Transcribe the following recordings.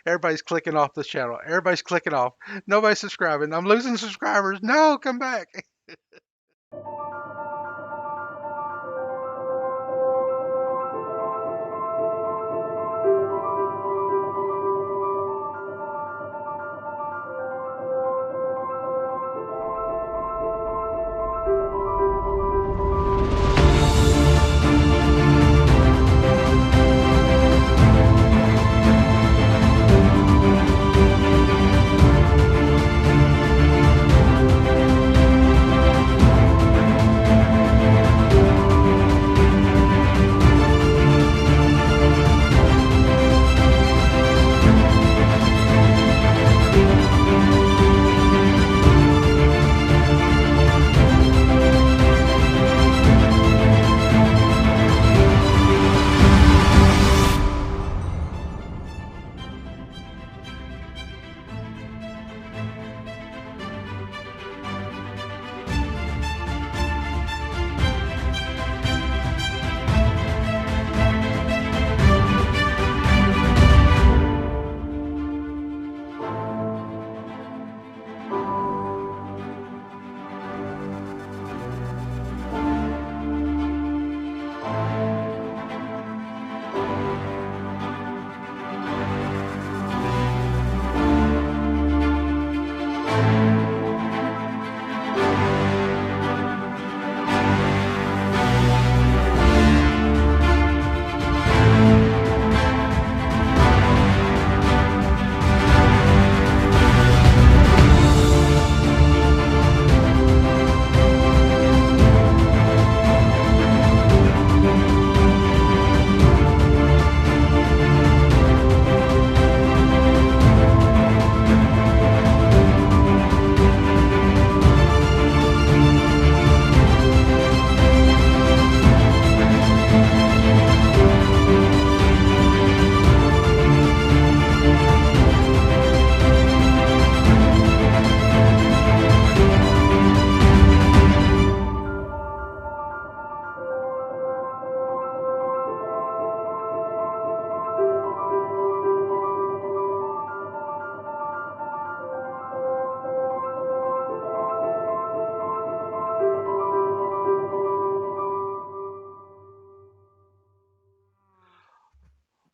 Everybody's clicking off this channel. Everybody's clicking off. Nobody's subscribing. I'm losing subscribers. No, come back.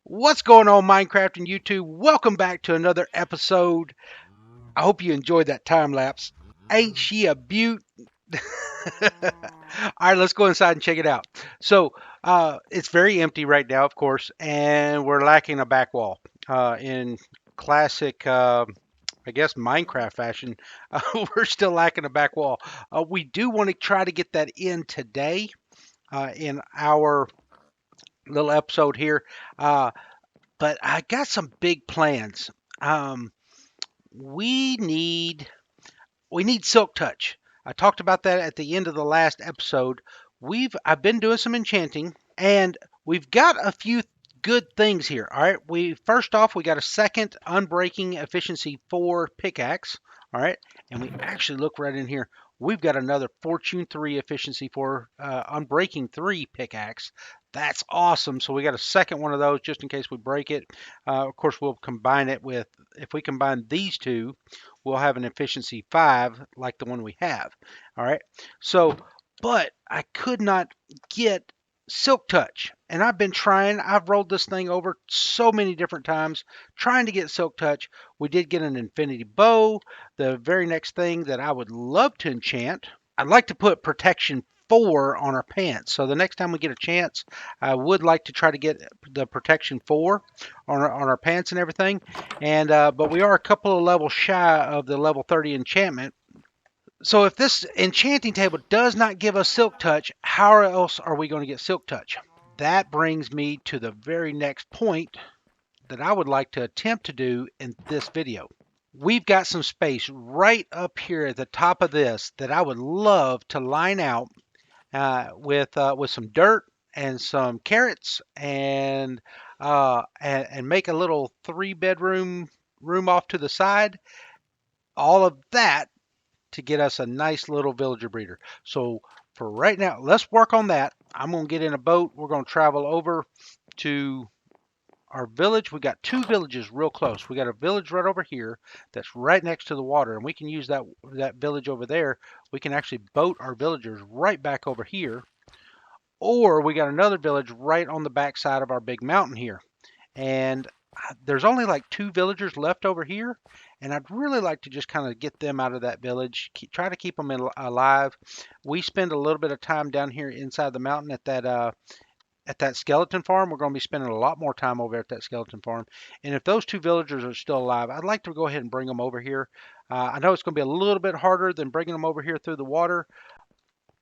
What's going on, Minecraft and YouTube? Welcome back to another episode. I hope you enjoyed that time lapse. Ain't she a beaut? All right, let's go inside and check it out. So it's very empty right now, of course, and we're lacking a back wall. In classic, I guess, Minecraft fashion, we're still lacking a back wall. We do want to try to get that in today in our little episode here. But I got some big plans. Um, we need we need Silk Touch. I talked about that at the end of the last episode. I've been doing some enchanting, and we've got a few good things here. All right, we first off we got a second unbreaking efficiency 4 pickaxe. All right, and we actually look right in here. We've got another Fortune 3 efficiency 4 unbreaking 3 pickaxe. That's awesome. So we got a second one of those just in case we break it. Of course, we'll combine it with, if we combine these two, we'll have an efficiency 5 like the one we have. All right. So, but I could not get Silk Touch. And I've been trying. I've rolled this thing over so many different times trying to get Silk Touch. We did get an Infinity Bow. The very next thing that I would love to enchant, I'd like to put Protection 4 on our pants. So the next time we get a chance, I would like to try to get the Protection 4 on our pants and everything. And but we are a couple of levels shy of the level 30 enchantment. So if this enchanting table does not give us Silk Touch, how else are we going to get Silk Touch? That brings me to the very next point that I would like to attempt to do in this video. We've got some space right up here at the top of this that I would love to line out with some dirt and some carrots and make a little 3-bedroom room off to the side. All of that to get us a nice little villager breeder. So for right now, let's work on that. I'm going to get in a boat. We're going to travel over to our village, we got two villages real close. We got a village right over here that's right next to the water, and we can use that village over there. We can actually boat our villagers right back over here. Or we got another village right on the back side of our big mountain here. And there's only like two villagers left over here, and I'd really like to just kind of get them out of that village, try to keep them alive. We spend a little bit of time down here inside the mountain at that skeleton farm. We're going to be spending a lot more time over at that skeleton farm. And if those two villagers are still alive, I'd like to go ahead and bring them over here. I know it's going to be a little bit harder than bringing them over here through the water,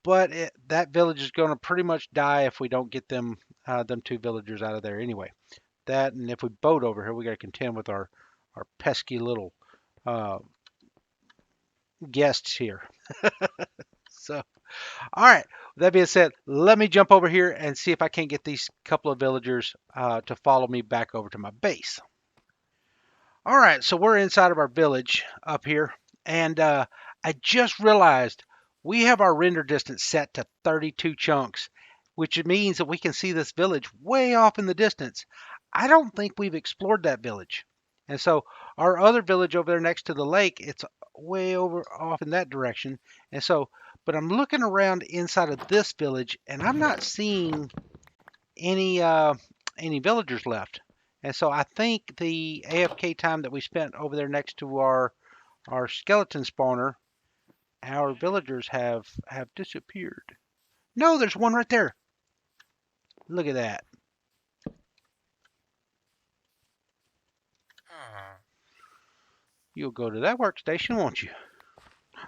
but that village is going to pretty much die if we don't get them two villagers out of there anyway. That, and if we boat over here, we got to contend with our pesky little uh, guests here. So, all right. With that being said, let me jump over here and see if I can't get these couple of villagers to follow me back over to my base. All right, so we're inside of our village up here, and I just realized we have our render distance set to 32 chunks, which means that we can see this village way off in the distance. I don't think we've explored that village. And so our other village over there next to the lake, it's way over off in that direction. And so, but I'm looking around inside of this village, and I'm not seeing any uh, any villagers left. And so I think the AFK time that we spent over there next to our skeleton spawner, our villagers have disappeared. No, there's one right there. Look at that. You'll go to that workstation, won't you?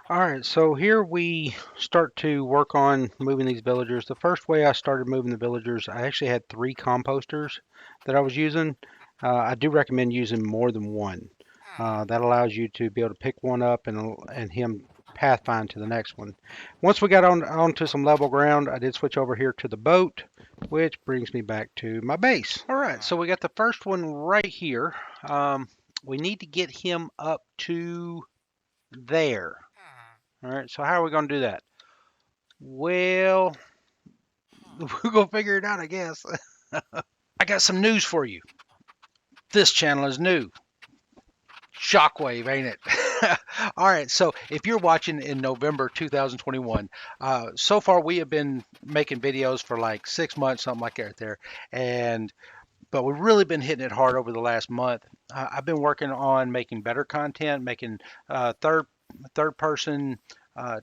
All right, so here we start to work on moving these villagers. The first way I started moving the villagers, I actually had 3 composters that I was using. I do recommend using more than one. That allows you to be able to pick one up and him pathfind to the next one. Once we got onto some level ground, I did switch over here to the boat, which brings me back to my base. All right, so we got the first one right here. We need to get him up to there. All right, so how are we going to do that? Well, we're going to figure it out, I guess. I got some news for you. This channel is new. Shockwave, ain't it? All right, so if you're watching in November 2021, so far we have been making videos for like 6 months, something like that there, but we've really been hitting it hard over the last month. I've been working on making better content, making third person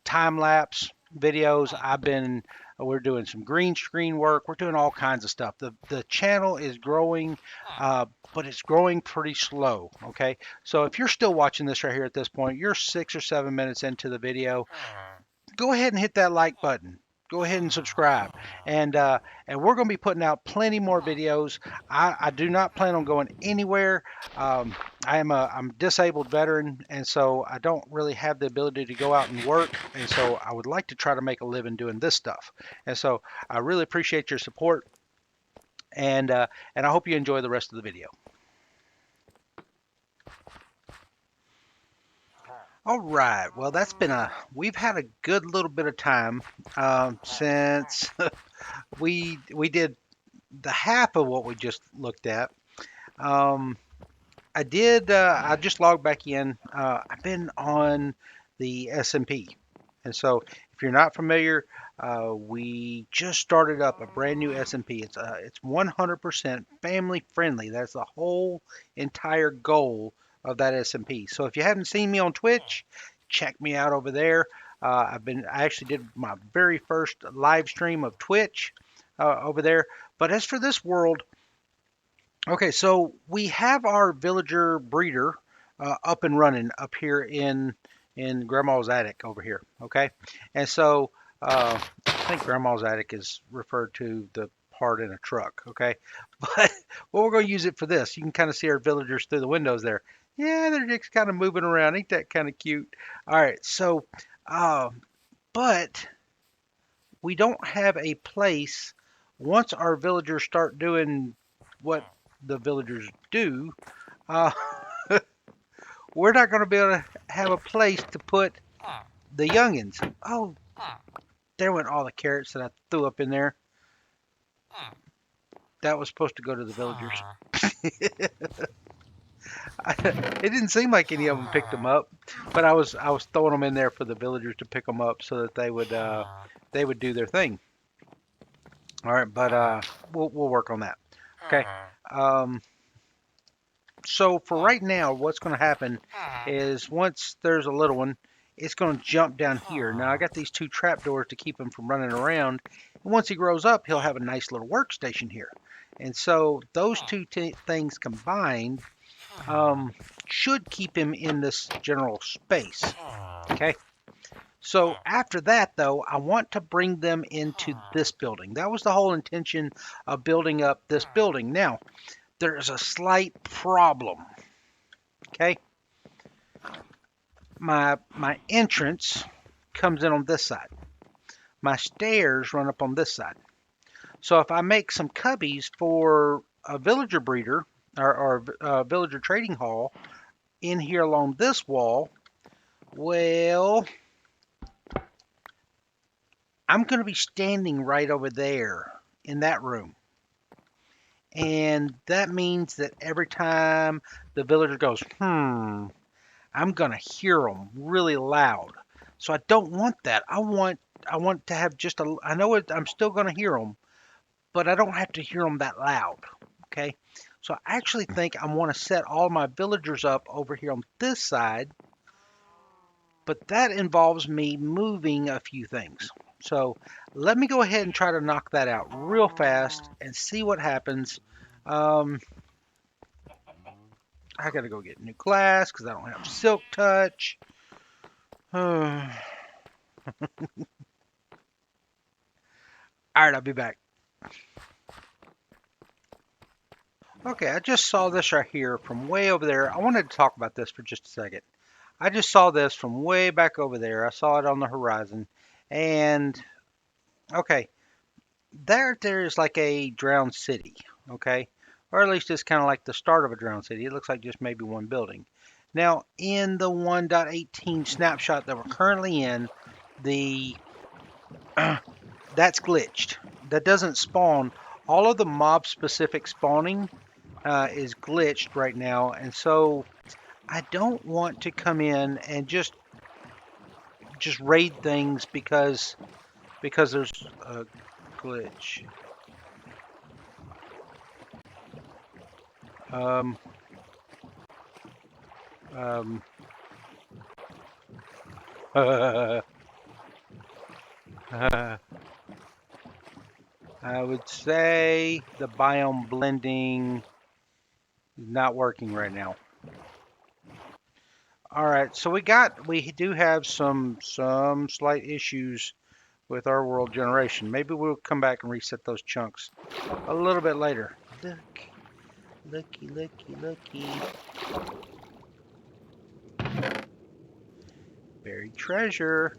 time lapse videos. We're doing some green screen work. We're doing all kinds of stuff. The channel is growing, but it's growing pretty slow. Okay, so if you're still watching this right here at this point, you're 6 or 7 minutes into the video. Go ahead and hit that like button. Go ahead and subscribe, and we're going to be putting out plenty more videos. I do not plan on going anywhere. I'm a disabled veteran, and so I don't really have the ability to go out and work, and so I would like to try to make a living doing this stuff. And so I really appreciate your support, and I hope you enjoy the rest of the video. All right. Well, we've had a good little bit of time since we did the half of what we just looked at. I just logged back in. I've been on the SMP, and so if you're not familiar, we just started up a brand new SMP. It's 100% family friendly. That's the whole entire goal of that SMP. So if you haven't seen me on Twitch, check me out over there. I actually did my very first live stream of Twitch over there. But as for this world, okay, so we have our villager breeder up and running up here in Grandma's attic over here. Okay, and so I think Grandma's attic is referred to the part in a truck. Okay, but we're going to use it for this. You can kind of see our villagers through the windows there. Yeah, they're just kind of moving around. Ain't that kind of cute? All right, so but we don't have a place. Once our villagers start doing what the villagers do, uh, we're not going to be able to have a place to put the youngins. Oh, there went all the carrots that I threw up in there. That was supposed to go to the villagers. It didn't seem like any of them picked them up, but I was throwing them in there for the villagers to pick them up so that they would do their thing. All right, but we'll work on that. Okay. Um, so for right now, what's going to happen is once there's a little one, it's going to jump down here. Now I got these two trapdoors to keep him from running around. And once he grows up, he'll have a nice little workstation here. And so those two things combined should keep him in this general space. Okay. So after that, though, I want to bring them into this building. That was the whole intention of building up this building. Now, there's a slight problem. Okay. My entrance comes in on this side. My stairs run up on this side. So if I make some cubbies for a villager breeder or a villager trading hall in here along this wall, well, I'm going to be standing right over there in that room. And that means that every time the villager goes, I'm going to hear them really loud. So I don't want that. I want to have just a I know I'm still going to hear them, but I don't have to hear them that loud. Okay? So I actually think I want to set all my villagers up over here on this side, but that involves me moving a few things. So let me go ahead and try to knock that out real fast and see what happens. Um, I gotta go get new glass because I don't have silk touch. All right, I'll be back. Okay, I just saw this right here from way over there. I wanted to talk about this for just a second. I just saw this from way back over there. I saw it on the horizon. And, okay, there is like a drowned city, okay? Or at least it's kind of like the start of a drowned city. It looks like just maybe one building. Now, in the 1.18 snapshot that we're currently in, the that's glitched. That doesn't spawn. All of the mob specific spawning is glitched right now, and so I don't want to come in and just raid things because there's a glitch. Um, um, I would say the biome blending is not working right now. All right, so we do have some slight issues with our world generation. Maybe we'll come back and reset those chunks a little bit later. Look, looky. Buried treasure,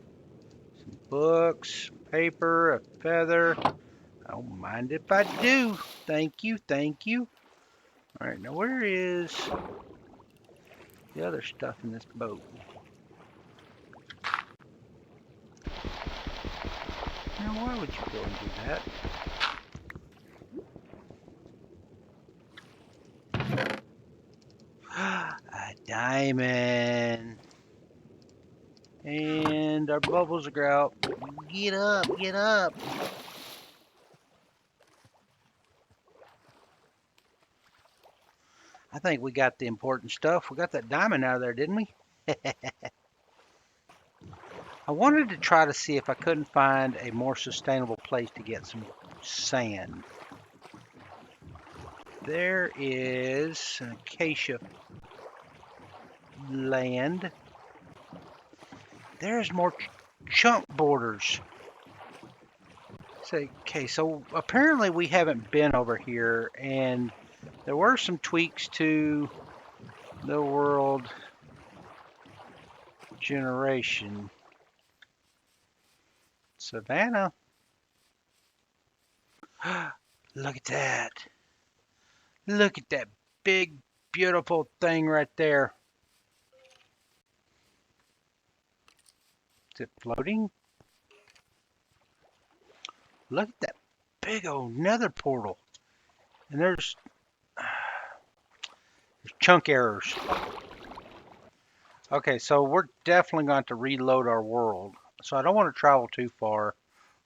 some books, paper, a feather. I don't mind if I do. Thank you. All right, now where is the other stuff in this boat? Now, why would you go and do that? A diamond. And our bubbles are out. Get up. I think we got the important stuff. We got that diamond out of there, didn't we? I wanted to try to see if I couldn't find a more sustainable place to get some sand. There is an acacia land. There's more chunk borders. Okay, so apparently we haven't been over here, and there were some tweaks to the world generation. Savannah. Look at that. Look at that big, beautiful thing right there. Is it floating? Look at that big old nether portal. And there's Chunk errors. Okay, so we're definitely going to reload our world. So I don't want to travel too far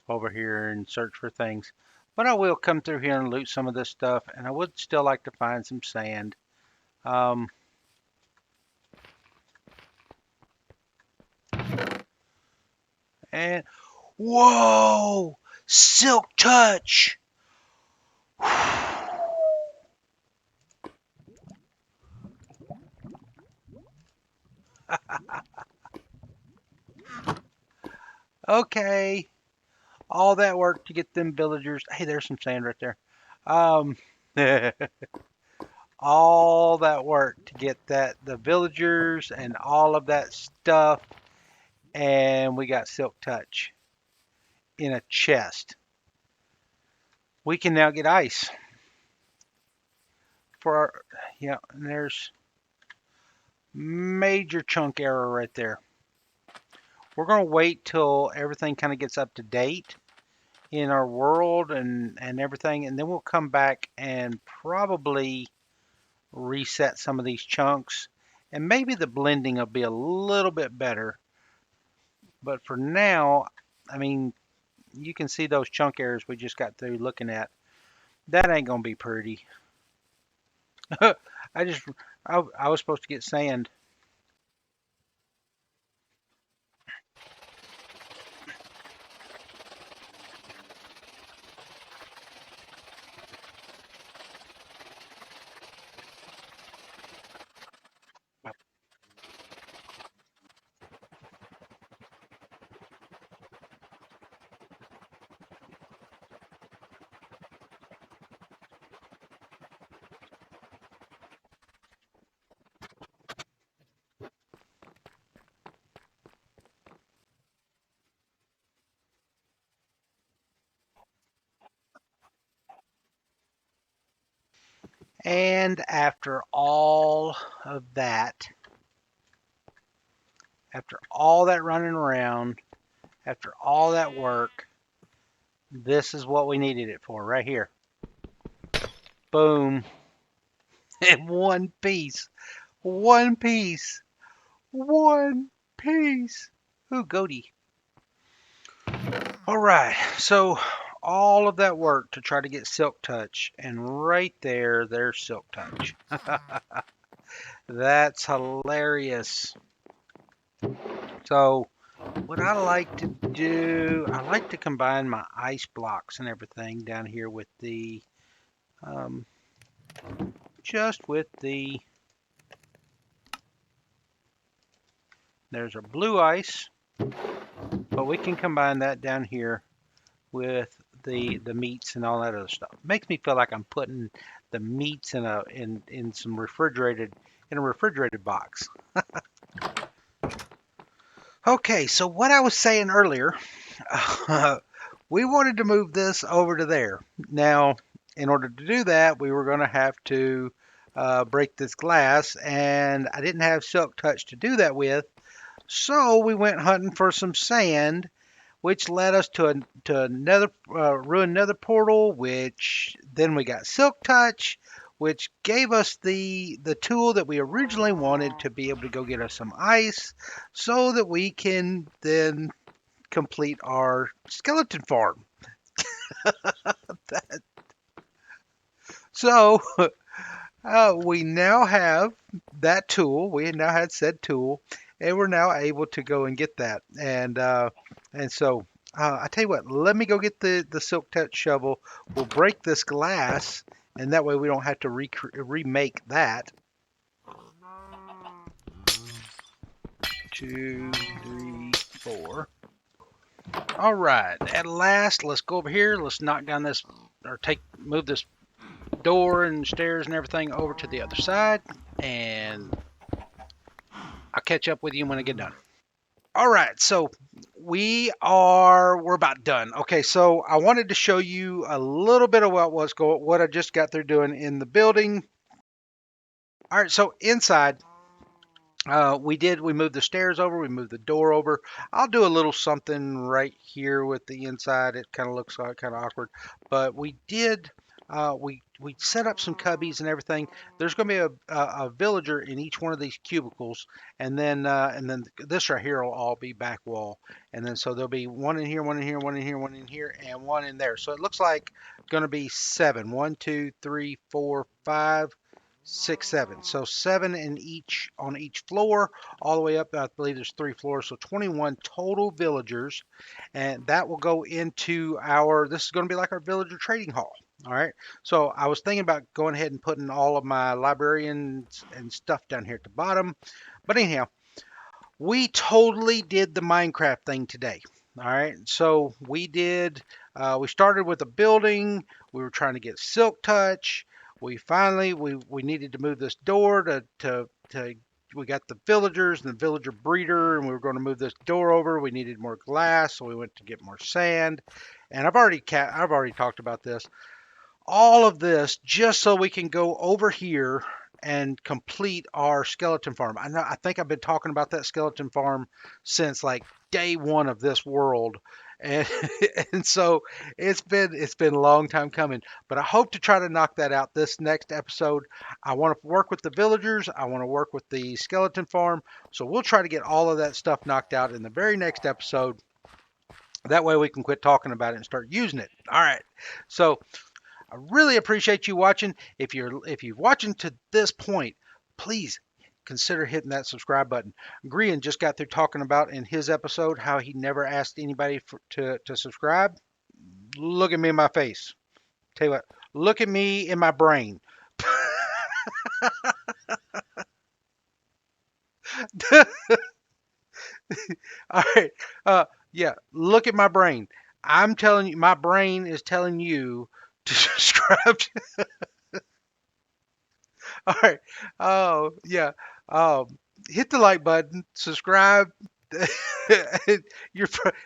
over here and search for things. But I will come through here and loot some of this stuff, and I would still like to find some sand. Um, and whoa! Silk touch! Okay, all that work to get them villagers. Hey, there's some sand right there. Um, all that work to get the villagers and all of that stuff, and we got silk touch in a chest. We can now get ice for our, yeah. And there's major chunk error right there. We're gonna wait till everything kind of gets up to date in our world and everything, and then we'll come back and probably reset some of these chunks, and maybe the blending will be a little bit better. But for now, I mean, you can see those chunk errors we just got through looking at. That ain't gonna be pretty. I just I was supposed to get sand. And after all that running around, after all that work, this is what we needed it for right here. Boom. In one piece. One piece. One piece. Ooh, goatee. All right. So all of that work to try to get silk touch, and right there's silk touch. That's hilarious. So what I like to do, I like to combine my ice blocks and everything down here with the, um, just with the, there's a blue ice, but we can combine that down here with the meats and all that other stuff. Makes me feel like I'm putting the meats in some refrigerated in a refrigerated box. Okay, so what I was saying earlier, we wanted to move this over to there. Now, in order to do that, we were going to have to break this glass, and I didn't have silk touch to do that with, so we went hunting for some sand, which led us to another ruined nether portal, which then we got silk touch, which gave us the tool that we originally wanted to be able to go get us some ice, so that we can then complete our skeleton farm. So we now have that tool. We now had said tool, and we're now able to go and get that. And so I tell you what, let me go get the silk touch shovel. We'll break this glass, and that way we don't have to remake that. 2, 3, 4. All right. At last, let's go over here. Let's knock down this, or move this door and stairs and everything over to the other side, and I'll catch up with you when I get done. All right, so we're about done. Okay, so I wanted to show you a little bit of what I just got through doing in the building. All right, so inside, we moved the stairs over, we moved the door over. I'll do a little something right here with the inside. It kind of looks like kind of awkward, but we did. we set up some cubbies and everything. There's going to be a villager in each one of these cubicles, and then this right here will all be back wall, and then so there'll be one in here, one in here, one in here, one in here, and one in there. So it looks like going to be seven. One, two, three, four, five, six, seven. So seven in each on each floor, all the way up. I believe there's three floors, so 21 total villagers, and that will go into our. This is going to be like our villager trading hall. All right. So I was thinking about going ahead and putting all of my librarians and stuff down here at the bottom. But anyhow, we totally did the Minecraft thing today. All right. So we started with a building. We were trying to get silk touch. We needed to move this door to we got the villagers and the villager breeder, and we were going to move this door over. We needed more glass, so we went to get more sand. And I've already talked about this, all of this just so we can go over here and complete our skeleton farm. I think I've been talking about that skeleton farm since like day one of this world. And and so it's been a long time coming, but I hope to try to knock that out this next episode. I want to work with the villagers, I want to work with the skeleton farm, so we'll try to get all of that stuff knocked out in the very next episode. That way we can quit talking about it and start using it. All right. So I really appreciate you watching. If you're watching to this point, please consider hitting that subscribe button. Grian just got through talking about in his episode how he never asked anybody to subscribe. Look at me in my face. Tell you what, look at me in my brain. All right. Yeah, look at my brain. I'm telling you, my brain is telling you to subscribe. All right. Oh, yeah. Hit the like button, subscribe.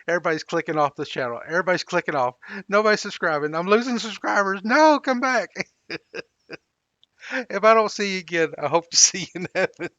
Everybody's clicking off the channel. Everybody's clicking off. Nobody's subscribing. I'm losing subscribers. No, come back. If I don't see you again, I hope to see you in heaven.